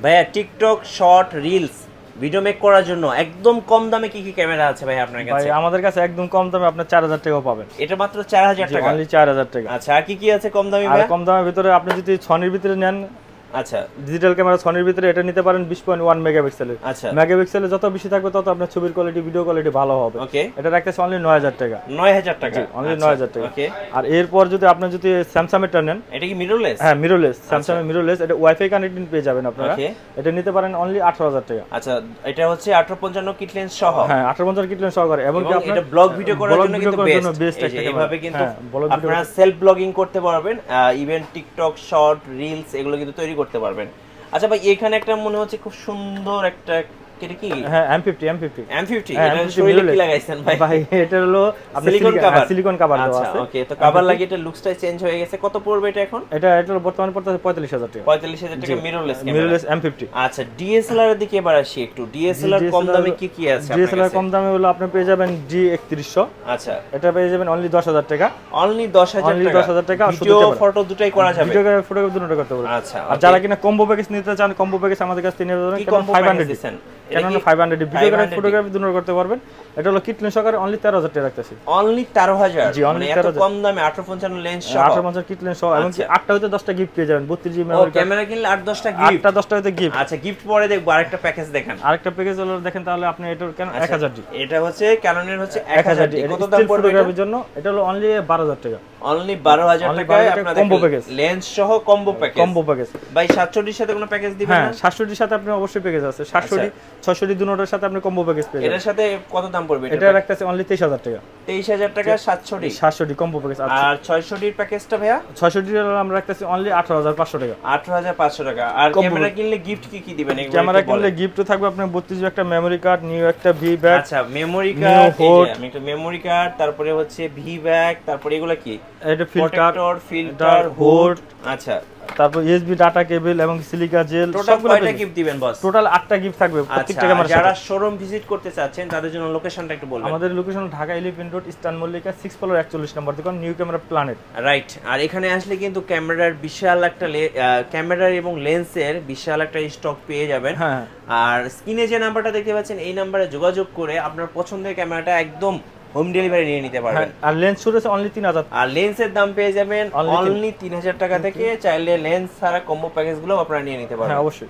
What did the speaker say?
ভাইয়া TikTok short reels video make করার জন্য একদম কম দামে কি কি ক্যামেরা আছে ভাই আপনার কাছে? ভাই আমাদের কাছে একদম কম দামে আপনার 4000 টাকাও পাবেন। এটা মাত্র 4000 টাকা? অনলি 4000 টাকা। আচ্ছা আর কি কি আছে কম দামি ভাই? ভাই আর কম দামের ভিতরে আপনি যদি সনির ভিতরে নেন, আচ্ছা ডিজিটাল ক্যামেরা সনির ভিতরে এটা নিতে পারেন 20.1 মেগাপিক্সেলের। আচ্ছা মেগাপিক্সেলে যত বেশি থাকবে তত আপনার ছবির কোয়ালিটি ভিডিও কোয়ালিটি ভালো হবে। ওকে এটা রাখতেছে অনলি 9000 টাকা। 9000 টাকা? অনলি 9000 টাকা। ওকে আর এরপর যদি আপনি যদি স্যামসাং এরটা নেন, এটা কি মিররলেস? হ্যাঁ মিররলেস, স্যামসাং এর মিররলেস, এটা ওয়াইফাই কানেক্টিং পেয়ে যাবেন আপনারা। ওকে এটা নিতে পারেন অনলি 18000 টাকা। আচ্ছা এটা হচ্ছে 1855 কিট লেন্স সহ? হ্যাঁ 1850 কিট লেন্স সহকারে। এবং কি আপনারা এটা ব্লগ ভিডিও করার জন্য কিন্তু বেস্ট একটা এইভাবে কিন্তু আপনারা সেলফ ব্লগিং করতে পারবেন, ইভেন টিকটক শর্ট রিলস এগুলো কিন্তু তৈরি করতে পারবেন। আচ্ছা ভাই এখানে একটা মনে হচ্ছে খুব সুন্দর একটা এটা কি? হ্যাঁ M50 এটা শরীরে কি লাগাইছেন ভাই? ভাই এটা হলো সিলিকন কভার দেওয়া আছে। ওকে তো কভার লাগিয়ে এটা লুকসটাই চেঞ্জ হয়ে গেছে। কত পড়বে এটা এখন? এটা বর্তমানে পড়তেছে 45000 টাকা। 45000 টাকা মিররলেস ক্যামেরা, মিররলেস M50। আচ্ছা ডিএসএলআর এর দিকে এবার আসি একটু। ডিএসএলআর কম দামে কি কি আছে আপনার কাছে? ডিএসএলআর কম দামে হলো আপনি পেয়ে যাবেন D3100। আচ্ছা এটা পেয়ে যাবেন অনলি 10000 টাকা। অনলি 10000 টাকা। ভিডিও ফটো দুটাই করা যাবে? ভিডিও ফটো দুটোই করতে পারবেন। আচ্ছা আর যারা কিনা কম্বো প্যাকেজ নিতে চান, কম্বো প্যাকেজ আমাদের কাছে নিতে পারবেন। কি কম্বো 500 দিবেন? Canon 500 ভিডিওগ্রাফি ফটোগ্রাফি দুটো করতে পারবেন। এটা হলো কিট লেন্স সহকারে অনলি 13000 টাকা রাখতেছি। অনলি 13000? জি অনলি 13000। এত কম দামে 1855 লেন্স সহ? 1855 কিট লেন্স সহ এবং 8টা হইতে 10টা গিফট পেয়ে যাবেন। 32 জিবি মেমরি। ও ক্যামেরা কিনলে 8-10টা গিফট? 8টা 10টা হইতে গিফট। আচ্ছা গিফট পরে দেখব। আরেকটা প্যাকেজ দেখান। আরেকটা প্যাকেজ হলো দেখেন তাহলে আপনি এটার কেন 1000 জি। এটা হচ্ছে ক্যাননের হচ্ছে 1000 জি। কত দাম পড়বে ফটোগ্রাফির জন্য? এটা হলো অনলি 12000 টাকা। অনলি 12000 টাকায় আপনাদের কম্বো প্যাকেজ, লেন্স সহ কম্বো প্যাকেজ। কম্বো প্যাকেজ ভাই 67 এর সাথে কোনো প্যাকেজ দিবেন না? হ্যাঁ 67 এর সাথে আপনি অবশ্যই প্যাকেজ আছে। 67 66 দুটোর সাথে আপনি কম্বো প্যাকেজ পেয়ে যাবেন। এটার সাথে কত দাম পড়বে এটা রাখতেছে অনলি 23000 টাকা। 23000 টাকা 67 কম্বো প্যাকেজ। আর 66 এর প্যাকেজটা ভাইয়া? 66 এর আমরা রাখতেছি অনলি 18500 টাকা। 18500 টাকা। আর ক্যামেরা কিনলে গিফট কি কি দিবেন? ক্যামেরা কিনলে গিফট থাকবে আপনার 32 জিবি একটা মেমরি কার্ড, নিউ একটা ভি ব্যাগ। আচ্ছা মেমরি কার্ড, আমি একটা মেমরি কার্ড, তারপরে হচ্ছে ভি ব্যাগ, তারপরে এগুলা কি? এটা ফিল্টার হুড। আচ্ছা তারপর ইউএসবি ডাটা কেবল এবং সিলিকা জেল। টোটাল কয়টা গিফট দিবেন বস? টোটাল 8টা গিফট থাকবে প্রত্যেকটা ক্যামেরার সাথে। যারা শোরুম ভিজিট করতে চাচ্ছেন তাদের জন্য লোকেশনটা একটু বলবেন। আমাদের location Dhaka elephant road, eastern Mallika 6 floor 41 নম্বর দোকান, নিউ ক্যামেরা প্ল্যানেট। রাইট। আর এখানে আসলে কিন্তু ক্যামেরার বিশাল একটা ক্যামেরার এবং লেন্সের বিশাল একটা স্টক পেয়ে যাবেন। হ্যাঁ আর স্ক্রিনে যে নাম্বারটা দেখতে পাচ্ছেন এই নাম্বারে যোগাযোগ করে আপনার পছন্দের ক্যামেরাটা একদম হোম ডেলিভারি নিয়ে নিতে পারবেন। আর লেন্স শুরু হচ্ছে অনলি 3000। আর লেন্সের দাম পেয়ে যাবেন অনলি 3000 টাকা থেকে। চাইলে লেন্স ছাড়া কম্বো প্যাকেজগুলো আপনারা নিয়ে নিতে পারবেন। হ্যাঁ অবশ্যই।